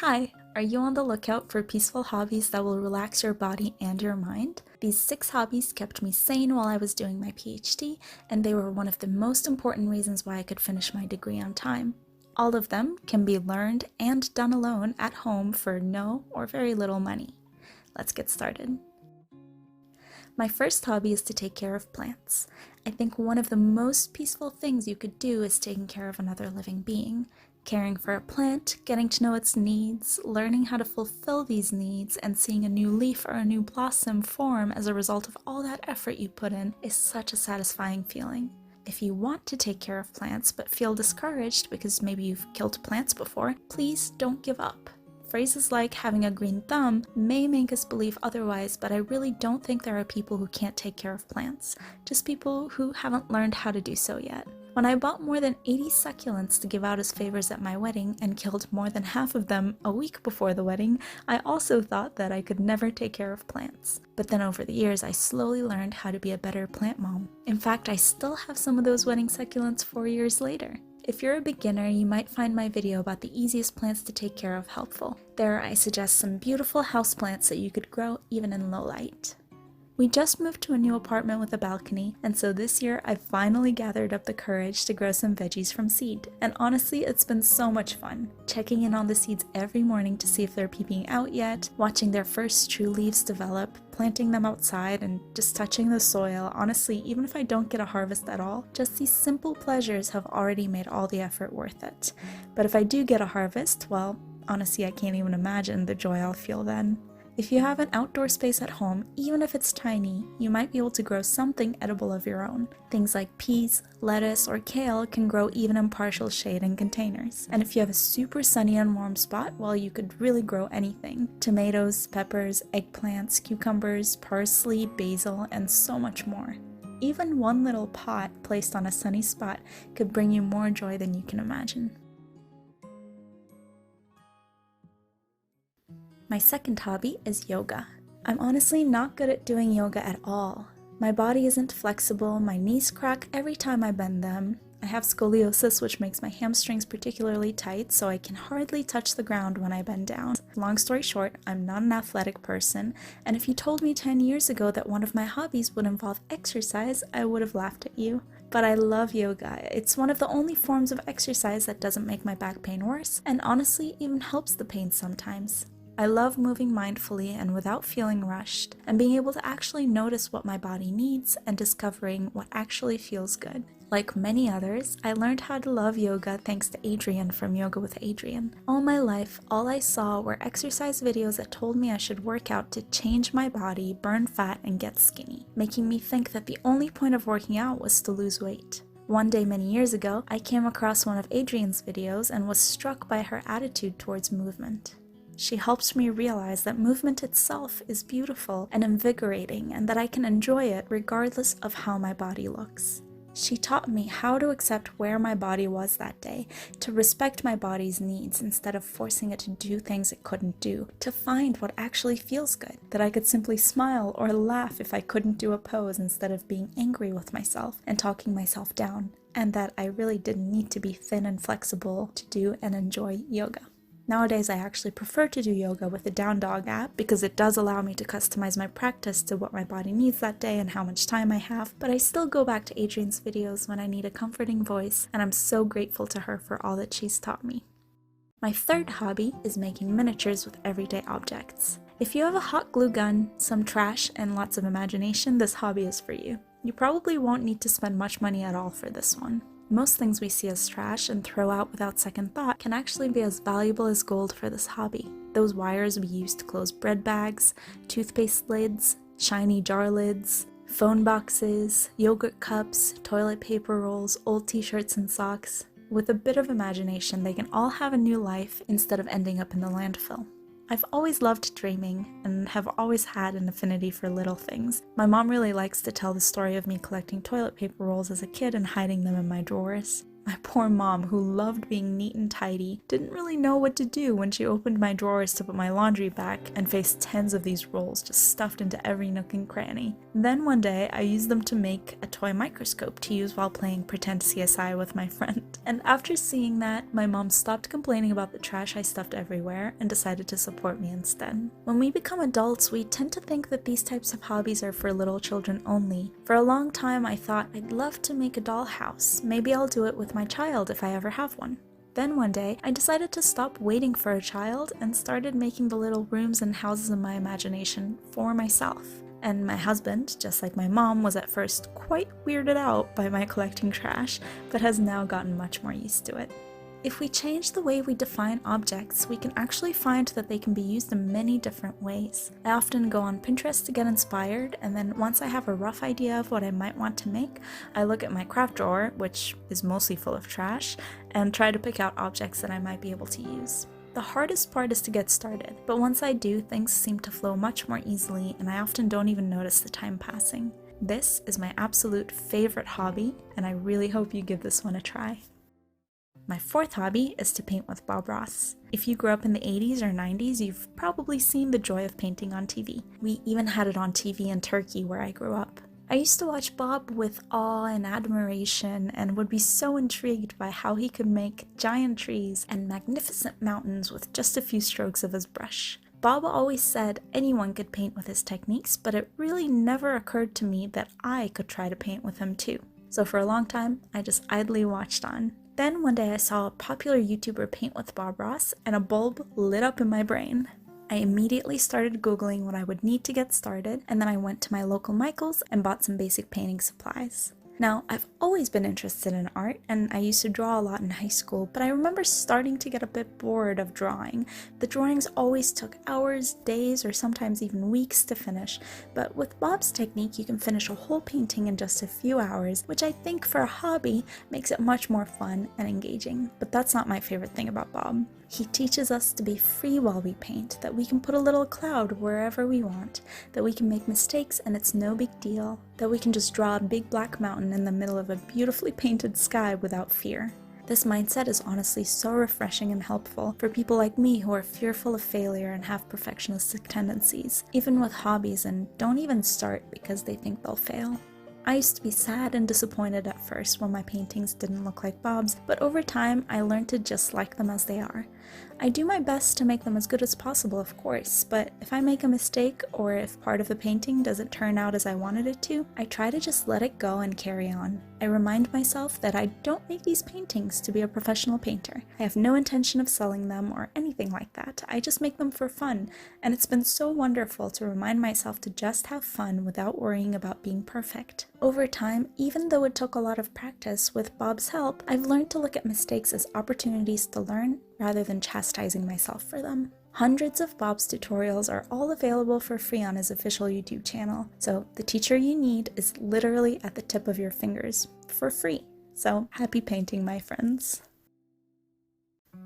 Hi, are you on the lookout for peaceful hobbies that will relax your body and your mind? These 6 hobbies kept me sane while I was doing my Ph.D., and they were one of the most important reasons why I could finish my degree on time. All of them can be learned and done alone at home for no or very little money. Let's get started. My first hobby is to take care of plants. I think one of the most peaceful things you could do is taking care of another living being. Caring for a plant, getting to know its needs, learning how to fulfill these needs, and seeing a new leaf or a new blossom form as a result of all that effort you put in is such a satisfying feeling. If you want to take care of plants but feel discouraged because maybe you've killed plants before, please don't give up. Phrases like having a green thumb may make us believe otherwise, but I really don't think there are people who can't take care of plants, just people who haven't learned how to do so yet. When I bought more than 80 succulents to give out as favors at my wedding and killed more than half of them a week before the wedding, I also thought that I could never take care of plants. But then over the years, I slowly learned how to be a better plant mom. In fact, I still have some of those wedding succulents 4 years later. If you're a beginner, you might find my video about the easiest plants to take care of helpful. There, I suggest some beautiful houseplants that you could grow even in low light. We just moved to a new apartment with a balcony, and so this year I've finally gathered up the courage to grow some veggies from seed. And honestly, it's been so much fun. Checking in on the seeds every morning to see if they're peeping out yet, watching their first true leaves develop, planting them outside, and just touching the soil. Honestly, even if I don't get a harvest at all, just these simple pleasures have already made all the effort worth it. But if I do get a harvest, well, honestly, I can't even imagine the joy I'll feel then. If you have an outdoor space at home, even if it's tiny, you might be able to grow something edible of your own. Things like peas, lettuce, or kale can grow even in partial shade in containers. And if you have a super sunny and warm spot, well, you could really grow anything. Tomatoes, peppers, eggplants, cucumbers, parsley, basil, and so much more. Even one little pot placed on a sunny spot could bring you more joy than you can imagine. My second hobby is yoga. I'm honestly not good at doing yoga at all. My body isn't flexible, my knees crack every time I bend them. I have scoliosis, which makes my hamstrings particularly tight, so I can hardly touch the ground when I bend down. Long story short, I'm not an athletic person, and if you told me 10 years ago that one of my hobbies would involve exercise, I would have laughed at you. But I love yoga. It's one of the only forms of exercise that doesn't make my back pain worse, and honestly even helps the pain sometimes. I love moving mindfully and without feeling rushed, and being able to actually notice what my body needs and discovering what actually feels good. Like many others, I learned how to love yoga thanks to Adrian from Yoga with Adrian. All my life, all I saw were exercise videos that told me I should work out to change my body, burn fat, and get skinny, making me think that the only point of working out was to lose weight. One day many years ago, I came across one of Adrian's videos and was struck by her attitude towards movement. She helped me realize that movement itself is beautiful and invigorating, and that I can enjoy it regardless of how my body looks. She taught me how to accept where my body was that day, to respect my body's needs instead of forcing it to do things it couldn't do, to find what actually feels good, that I could simply smile or laugh if I couldn't do a pose instead of being angry with myself and talking myself down, and that I really didn't need to be thin and flexible to do and enjoy yoga. Nowadays, I actually prefer to do yoga with the Down Dog app because it does allow me to customize my practice to what my body needs that day and how much time I have, but I still go back to Adrian's videos when I need a comforting voice, and I'm so grateful to her for all that she's taught me. My third hobby is making miniatures with everyday objects. If you have a hot glue gun, some trash, and lots of imagination, this hobby is for you. You probably won't need to spend much money at all for this one. Most things we see as trash and throw out without second thought can actually be as valuable as gold for this hobby. Those wires we use to close bread bags, toothpaste lids, shiny jar lids, phone boxes, yogurt cups, toilet paper rolls, old t-shirts and socks. With a bit of imagination, they can all have a new life instead of ending up in the landfill. I've always loved dreaming and have always had an affinity for little things. My mom really likes to tell the story of me collecting toilet paper rolls as a kid and hiding them in my drawers. My poor mom, who loved being neat and tidy, didn't really know what to do when she opened my drawers to put my laundry back and faced tens of these rolls just stuffed into every nook and cranny. Then one day, I used them to make a toy microscope to use while playing pretend CSI with my friend. And after seeing that, my mom stopped complaining about the trash I stuffed everywhere and decided to support me instead. When we become adults, we tend to think that these types of hobbies are for little children only. For a long time, I thought I'd love to make a dollhouse. Maybe I'll do it with my child if I ever have one. Then one day, I decided to stop waiting for a child and started making the little rooms and houses in my imagination for myself. And my husband, just like my mom, was at first quite weirded out by my collecting trash, but has now gotten much more used to it. If we change the way we define objects, we can actually find that they can be used in many different ways. I often go on Pinterest to get inspired, and then once I have a rough idea of what I might want to make, I look at my craft drawer, which is mostly full of trash, and try to pick out objects that I might be able to use. The hardest part is to get started, but once I do, things seem to flow much more easily, and I often don't even notice the time passing. This is my absolute favorite hobby, and I really hope you give this one a try. My fourth hobby is to paint with Bob Ross. If you grew up in the 80s or 90s, you've probably seen the joy of painting on TV. We even had it on TV in Turkey where I grew up. I used to watch Bob with awe and admiration and would be so intrigued by how he could make giant trees and magnificent mountains with just a few strokes of his brush. Bob always said anyone could paint with his techniques, but it really never occurred to me that I could try to paint with him too. So for a long time, I just idly watched on. Then one day I saw a popular YouTuber paint with Bob Ross, and a bulb lit up in my brain. I immediately started Googling what I would need to get started, and then I went to my local Michael's and bought some basic painting supplies. Now, I've always been interested in art, and I used to draw a lot in high school, but I remember starting to get a bit bored of drawing. The drawings always took hours, days, or sometimes even weeks to finish, but with Bob's technique, you can finish a whole painting in just a few hours, which I think for a hobby makes it much more fun and engaging. But that's not my favorite thing about Bob. He teaches us to be free while we paint, that we can put a little cloud wherever we want, that we can make mistakes and it's no big deal, that we can just draw a big black mountain in the middle of a beautifully painted sky without fear. This mindset is honestly so refreshing and helpful for people like me who are fearful of failure and have perfectionistic tendencies, even with hobbies, and don't even start because they think they'll fail. I used to be sad and disappointed at first when my paintings didn't look like Bob's, but over time I learned to just like them as they are. I do my best to make them as good as possible, of course, but if I make a mistake or if part of the painting doesn't turn out as I wanted it to, I try to just let it go and carry on. I remind myself that I don't make these paintings to be a professional painter. I have no intention of selling them or anything like that. I just make them for fun, and it's been so wonderful to remind myself to just have fun without worrying about being perfect. Over time, even though it took a lot of practice, with Bob's help, I've learned to look at mistakes as opportunities to learn rather than chastising myself for them. Hundreds of Bob's tutorials are all available for free on his official YouTube channel, so the teacher you need is literally at the tip of your fingers, for free. So happy painting, my friends.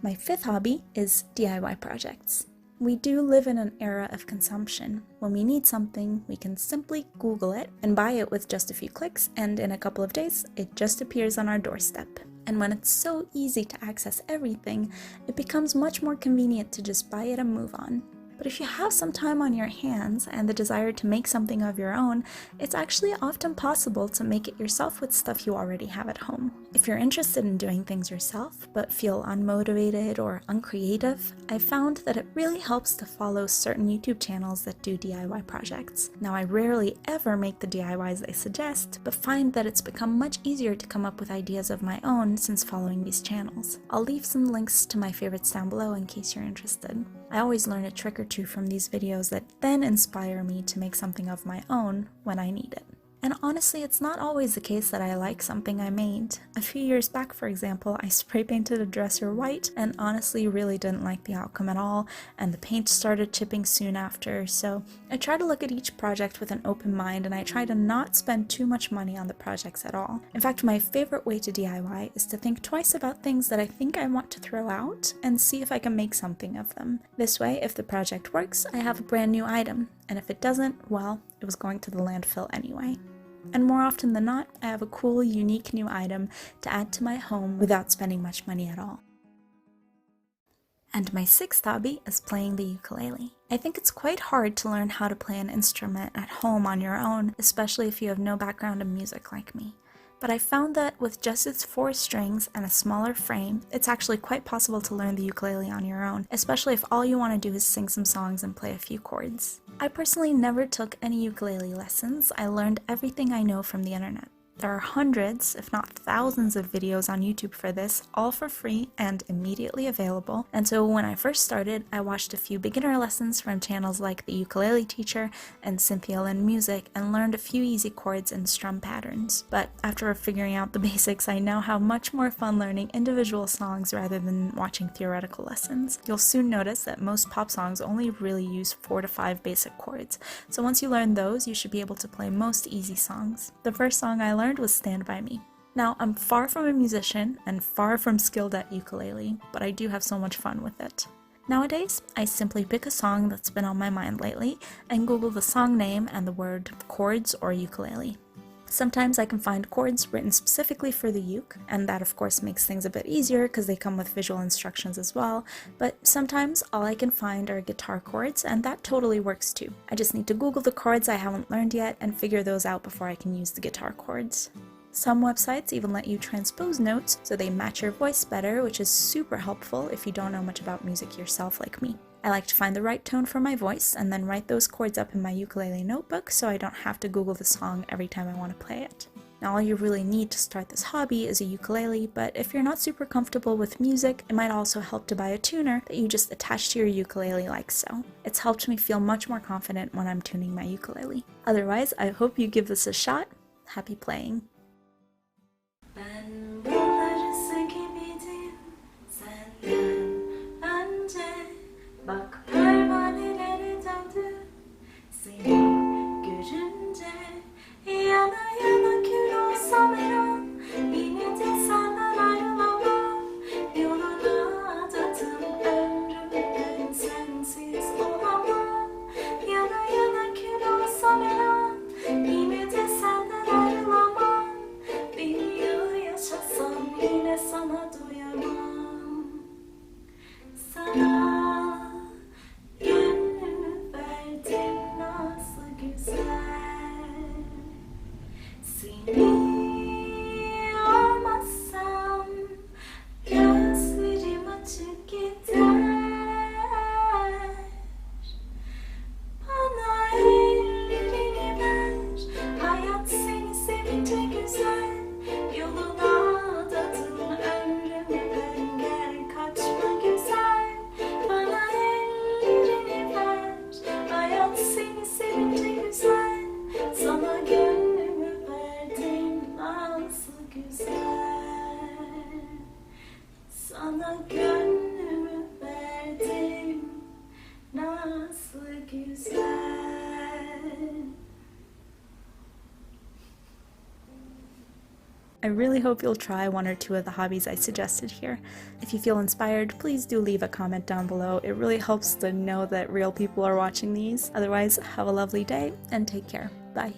My fifth hobby is DIY projects. We do live in an era of consumption. When we need something, we can simply Google it and buy it with just a few clicks, and in a couple of days, it just appears on our doorstep. And when it's so easy to access everything, it becomes much more convenient to just buy it and move on. But if you have some time on your hands and the desire to make something of your own, it's actually often possible to make it yourself with stuff you already have at home. If you're interested in doing things yourself, but feel unmotivated or uncreative, I've found that it really helps to follow certain YouTube channels that do DIY projects. Now, I rarely ever make the DIYs they suggest, but find that it's become much easier to come up with ideas of my own since following these channels. I'll leave some links to my favorites down below in case you're interested. I always learn a trick or two from these videos that then inspire me to make something of my own when I need it. And honestly, it's not always the case that I like something I made. A few years back, for example, I spray painted a dresser white and honestly really didn't like the outcome at all, and the paint started chipping soon after, so I try to look at each project with an open mind, and I try to not spend too much money on the projects at all. In fact, my favorite way to DIY is to think twice about things that I think I want to throw out and see if I can make something of them. This way, if the project works, I have a brand new item, and if it doesn't, well, it was going to the landfill anyway. And more often than not, I have a cool, unique new item to add to my home without spending much money at all. And my sixth hobby is playing the ukulele. I think it's quite hard to learn how to play an instrument at home on your own, especially if you have no background in music like me. But I found that with just its 4 strings and a smaller frame, it's actually quite possible to learn the ukulele on your own, especially if all you want to do is sing some songs and play a few chords. I personally never took any ukulele lessons. I learned everything I know from the internet. There are hundreds, if not thousands of videos on YouTube for this, all for free and immediately available. And so when I first started, I watched a few beginner lessons from channels like The Ukulele Teacher and Cynthia Lynn Music and learned a few easy chords and strum patterns. But after figuring out the basics, I now have much more fun learning individual songs rather than watching theoretical lessons. You'll soon notice that most pop songs only really use 4 to 5 basic chords. So once you learn those, you should be able to play most easy songs. The first song I learned was Stand By Me. Now, I'm far from a musician and far from skilled at ukulele, but I do have so much fun with it. Nowadays, I simply pick a song that's been on my mind lately and Google the song name and the word chords or ukulele. Sometimes I can find chords written specifically for the uke, and that of course makes things a bit easier because they come with visual instructions as well, but sometimes all I can find are guitar chords, and that totally works too. I just need to Google the chords I haven't learned yet and figure those out before I can use the guitar chords. Some websites even let you transpose notes so they match your voice better, which is super helpful if you don't know much about music yourself like me. I like to find the right tone for my voice and then write those chords up in my ukulele notebook so I don't have to Google the song every time I want to play it. Now all you really need to start this hobby is a ukulele, but if you're not super comfortable with music, it might also help to buy a tuner that you just attach to your ukulele like so. It's helped me feel much more confident when I'm tuning my ukulele. Otherwise, I hope you give this a shot. Happy playing! I really hope you'll try one or two of the hobbies I suggested here. If you feel inspired, please do leave a comment down below. It really helps to know that real people are watching these. Otherwise, have a lovely day and take care. Bye.